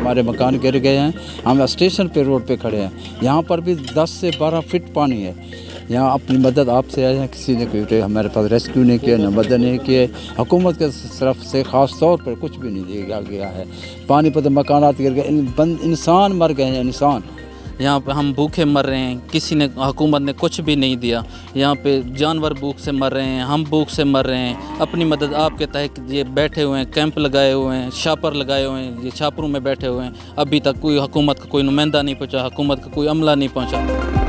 हमारे मकान गिर गए हैं। हम स्टेशन पे रोड पे खड़े हैं, यहाँ पर भी 10 से 12 फीट पानी है। यहाँ अपनी मदद आपसे आए हैं, किसी ने कोई हमारे पास रेस्क्यू नहीं किया, न मदद नहीं किए। हुकूमत के तरफ से ख़ास तौर पर कुछ भी नहीं दिया गया है। पानी पर तो मकानात गिर गए, इंसान मर गए हैं, इंसान। यहाँ पे हम भूखे मर रहे हैं, किसी ने हुकूमत ने कुछ भी नहीं दिया। यहाँ पे जानवर भूख से मर रहे हैं, हम भूख से मर रहे हैं। अपनी मदद आपके तहत ये बैठे हुए हैं, कैंप लगाए हुए हैं, छापर लगाए हुए हैं, ये छापरों में बैठे हुए हैं। अभी तक कोई हुकूमत का कोई नुमाइंदा नहीं पहुँचा, हुकूमत का कोई अमला नहीं पहुँचा।